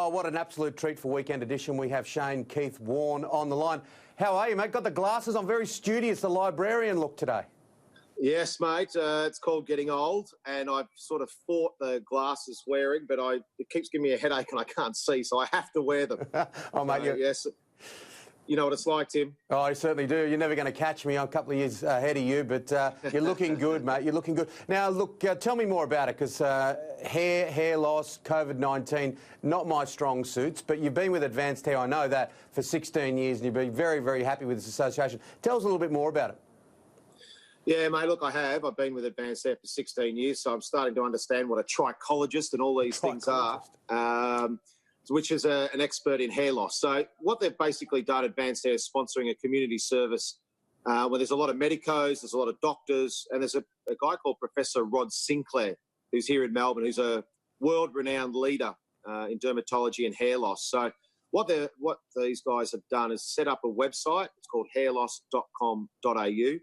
Oh, what an absolute treat for Weekend Edition. We have Shane Keith Warne on the line. How are you, mate? Got the glasses on, very studious, the librarian look today. Yes, mate. It's called getting old, and I've sort of fought the glasses wearing, but it keeps giving me a headache and I can't see, so I have to wear them. Oh, mate, yes. You know what it's like, Tim. Oh, I certainly do. You're never going to catch me. I'm a couple of years ahead of you, but you're looking good, mate. You're looking good. Now, look, tell me more about it, because hair loss, COVID-19, not my strong suits, but you've been with Advanced Hair, I know that, for 16 years, and you've been very, very happy with this association. Tell us a little bit more about it. Yeah, mate, look, I have. I've been with Advanced Hair for 16 years, so I'm starting to understand what a trichologist and all these things are. Which is an expert in hair loss. So what they've basically done, Advanced Hair, is sponsoring a community service where there's a lot of medicos, there's a lot of doctors, and there's a guy called Professor Rod Sinclair, who's here in Melbourne, who's a world-renowned leader in dermatology and hair loss. So what these guys have done is set up a website. It's called hairloss.com.au,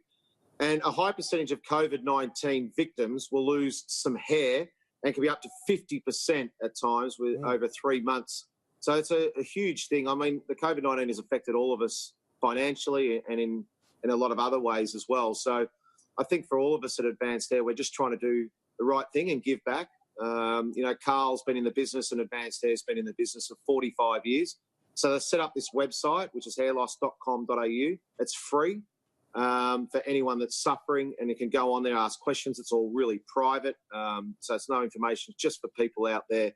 and a high percentage of COVID-19 victims will lose some hair, and can be up to 50% at times with over 3 months. So it's a huge thing. I mean, the COVID-19 has affected all of us financially and in a lot of other ways as well. So I think for all of us at Advanced Hair, we're just trying to do the right thing and give back. You know, Carl's been in the business and Advanced Hair's been in the business for 45 years. So they set up this website, which is hairloss.com.au. It's free. For anyone that's suffering, and you can go on there, ask questions. It's all really private, so it's no information, it's just for people out there.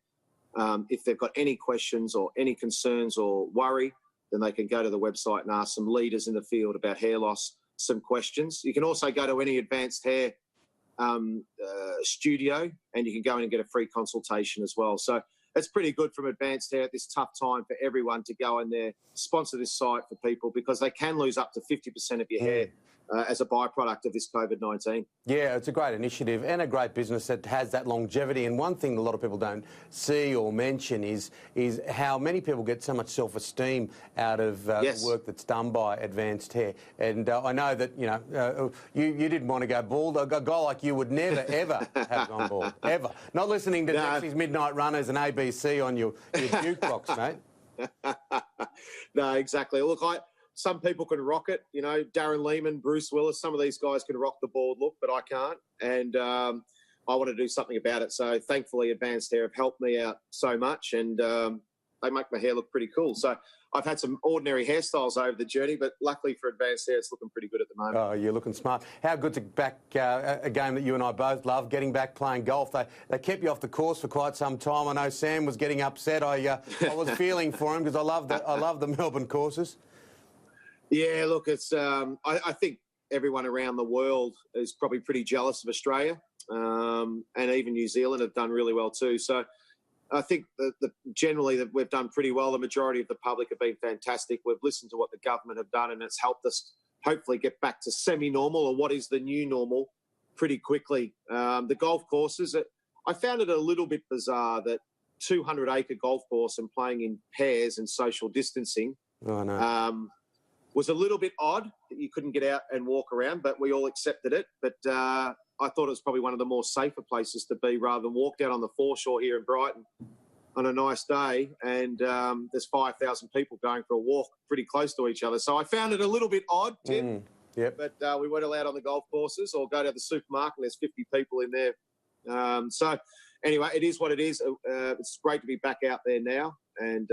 If they've got any questions or any concerns or worry, then they can go to the website and ask some leaders in the field about hair loss some questions. You can also go to any Advanced Hair studio, and you can go in and get a free consultation as well. So it's pretty good from Advanced Hair at this tough time for everyone to go in there, sponsor this site for people, because they can lose up to 50% of your hair as a byproduct of this COVID-19. Yeah, it's a great initiative and a great business that has that longevity. And one thing a lot of people don't see or mention is how many people get so much self-esteem out of the work that's done by Advanced Hair. And I know that, you know, you didn't want to go bald. A guy like you would never, ever have gone bald, ever. Not listening to Dexy's Midnight Runners and ABC on your jukebox, mate. No, exactly. Look, some people can rock it, you know, Darren Lehman, Bruce Willis, some of these guys can rock the bald look, but I can't. And I want to do something about it. So thankfully, Advanced Hair have helped me out so much, and they make my hair look pretty cool. So I've had some ordinary hairstyles over the journey, but luckily for Advanced Hair, it's looking pretty good at the moment. Oh, you're looking smart. How good to back a game that you and I both love, getting back playing golf. They kept you off the course for quite some time. I know Sam was getting upset. I was feeling for him because I love the Melbourne courses. Yeah, look, it's. I think everyone around the world is probably pretty jealous of Australia, and even New Zealand have done really well too. So I think generally that we've done pretty well. The majority of the public have been fantastic. We've listened to what the government have done, and it's helped us hopefully get back to semi-normal, or what is the new normal, pretty quickly. The golf courses, I found it a little bit bizarre that 200-acre golf course and playing in pairs and social distancing. Oh, no. Was a little bit odd that you couldn't get out and walk around, but we all accepted it. But I thought it was probably one of the more safer places to be, rather than walk down on the foreshore here in Brighton on a nice day, and there's 5,000 people going for a walk pretty close to each other. So I found it a little bit odd, Tim. Yep. But we weren't allowed on the golf courses, or go to the supermarket and there's 50 people in there. So anyway, it is what it is. It's great to be back out there now, and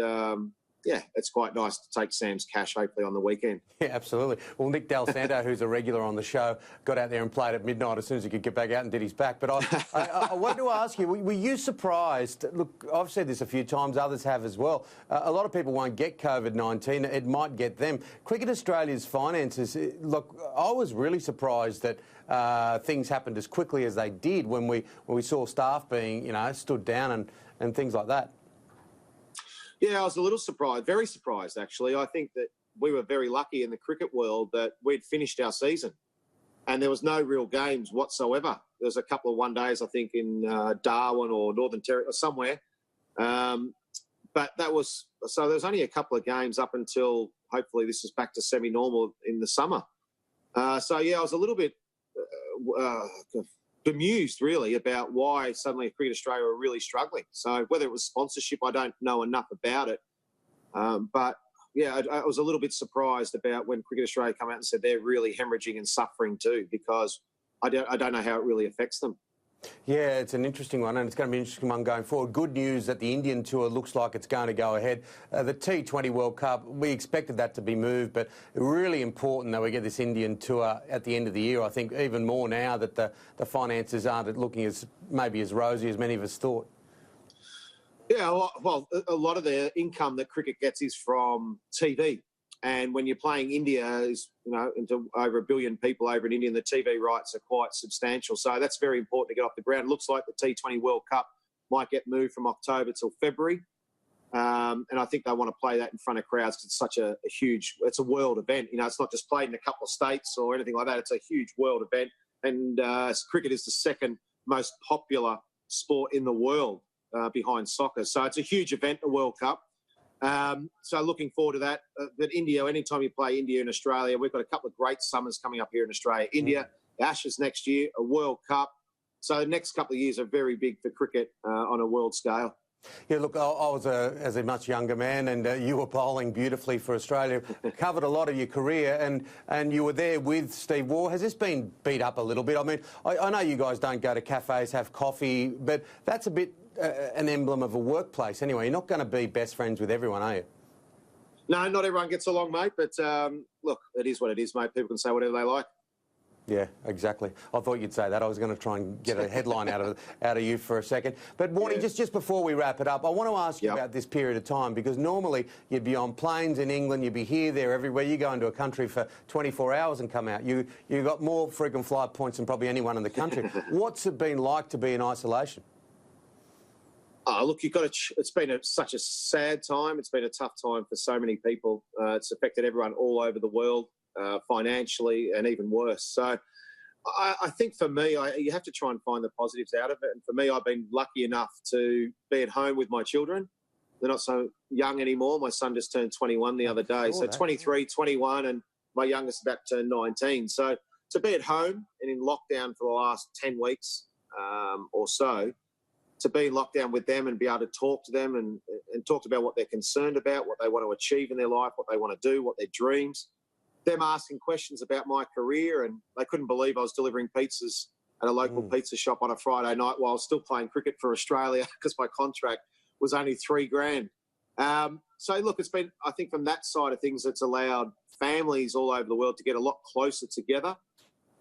yeah, it's quite nice to take Sam's cash, hopefully, on the weekend. Yeah, absolutely. Well, Nick Del Santo, who's a regular on the show, got out there and played at midnight as soon as he could get back out and did his back. But I wanted to ask you, were you surprised? Look, I've said this a few times, others have as well. A lot of people won't get COVID-19. It might get them. Cricket Australia's finances, look, I was really surprised that things happened as quickly as they did when we saw staff being, you know, stood down and things like that. Yeah, I was a little surprised, very surprised, actually. I think that we were very lucky in the cricket world that we'd finished our season and there was no real games whatsoever. There was a couple of one-days, I think, in Darwin or Northern Territory or somewhere. But that was, so there was only a couple of games up until hopefully this is back to semi-normal in the summer. So, yeah, I was a little bit bemused, really, about why suddenly Cricket Australia were really struggling. So whether it was sponsorship, I don't know enough about it. But, yeah, I was a little bit surprised about when Cricket Australia come out and said they're really hemorrhaging and suffering too, because I don't know how it really affects them. Yeah, it's an interesting one, and it's going to be an interesting one going forward. Good news that the Indian tour looks like it's going to go ahead. The T20 World Cup, we expected that to be moved, but really important that we get this Indian tour at the end of the year. I think even more now that the finances aren't looking as maybe as rosy as many of us thought. Yeah, well, a lot of the income that cricket gets is from TV. And when you're playing India, into over 1 billion people over in India, and the TV rights are quite substantial. So that's very important to get off the ground. It looks like the T20 World Cup might get moved from October till February. And I think they want to play that in front of crowds because it's such a huge, it's a world event. It's not just played in a couple of states or anything like that. It's a huge world event. And cricket is the second most popular sport in the world behind soccer. So it's a huge event, the World Cup. So looking forward to that. But India, anytime you play India in Australia, we've got a couple of great summers coming up here in Australia. India, Ashes next year, a World Cup. So the next couple of years are very big for cricket on a world scale. Yeah, look, I was as a much younger man, and you were bowling beautifully for Australia. Covered a lot of your career, and you were there with Steve Waugh. Has this been beat up a little bit? I mean, I know you guys don't go to cafes, have coffee, but that's a bit an emblem of a workplace. Anyway, you're not going to be best friends with everyone, are you? No, not everyone gets along, mate. But look, it is what it is, mate. People can say whatever they like. Yeah, exactly. I thought you'd say that. I was going to try and get a headline out of you for a second. But, Warnie, just before we wrap it up, I want to ask you about this period of time, because normally you'd be on planes in England, you'd be here, there, everywhere. You go into a country for 24 hours and come out. You got more frequent flight points than probably anyone in the country. What's it been like to be in isolation? Oh, look, it's been such a sad time. It's been a tough time for so many people. It's affected everyone all over the world, financially, and even worse. So I think for me, you have to try and find the positives out of it. And for me, I've been lucky enough to be at home with my children. They're not so young anymore. My son just turned 21 the other day. So 23, 21, and my youngest about to turn 19. So to be at home and in lockdown for the last 10 weeks or so, to be in lockdown with them and be able to talk to them and talk about what they're concerned about, what they want to achieve in their life, what they want to do, what their dreams, them asking questions about my career. And they couldn't believe I was delivering pizzas at a local pizza shop on a Friday night while I was still playing cricket for Australia because my contract was only $3,000. So, look, it's been, I think from that side of things, it's allowed families all over the world to get a lot closer together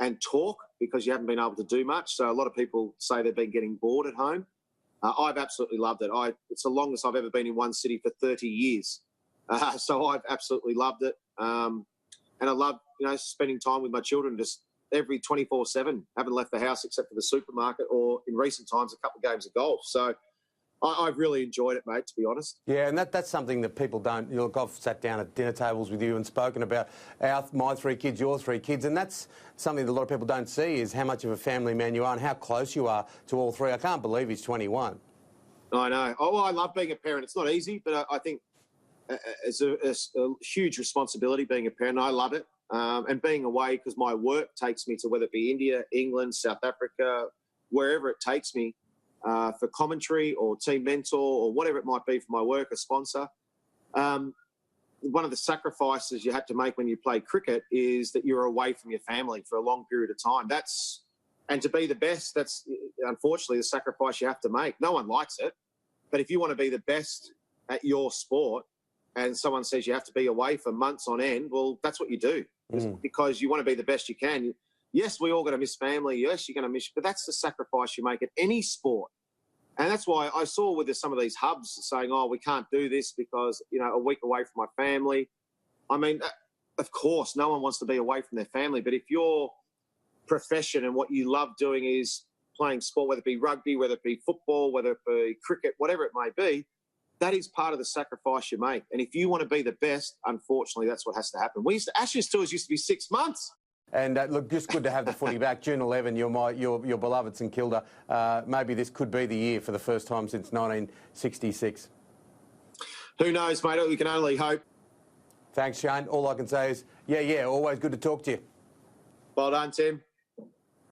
and talk, because you haven't been able to do much. So a lot of people say they've been getting bored at home. I've absolutely loved it. It's the longest I've ever been in one city for 30 years. So I've absolutely loved it. And I love, spending time with my children just every 24/7. Haven't left the house except for the supermarket or in recent times a couple of games of golf. So I've really enjoyed it, mate, to be honest. Yeah, and that's something that people don't... Look, I've sat down at dinner tables with you and spoken about my 3 kids, your 3 kids, and that's something that a lot of people don't see, is how much of a family man you are and how close you are to all 3. I can't believe he's 21. I know. Oh, I love being a parent. It's not easy, but I think it's a huge responsibility being a parent. I love it. And being away, because my work takes me to, whether it be India, England, South Africa, wherever it takes me, for commentary or team mentor or whatever it might be for my work, a sponsor. One of the sacrifices you have to make when you play cricket is that you're away from your family for a long period of time. And to be the best, that's unfortunately the sacrifice you have to make. No one likes it. But if you want to be the best at your sport and someone says you have to be away for months on end, well, that's what you do, because you want to be the best you can. Yes, we're all going to miss family. Yes, you're going to miss, but that's the sacrifice you make at any sport. And that's why I saw with some of these hubs saying, oh, we can't do this because, a week away from my family. I mean, of course, no one wants to be away from their family. But if your profession and what you love doing is playing sport, whether it be rugby, whether it be football, whether it be cricket, whatever it may be, that is part of the sacrifice you make. And if you want to be the best, unfortunately, that's what has to happen. Ashes tours used to be 6 months. And look, just good to have the footy back. June 11, your beloved St Kilda. Maybe this could be the year for the first time since 1966. Who knows, mate? We can only hope. Thanks, Shane. All I can say is, yeah, always good to talk to you. Well done, Tim.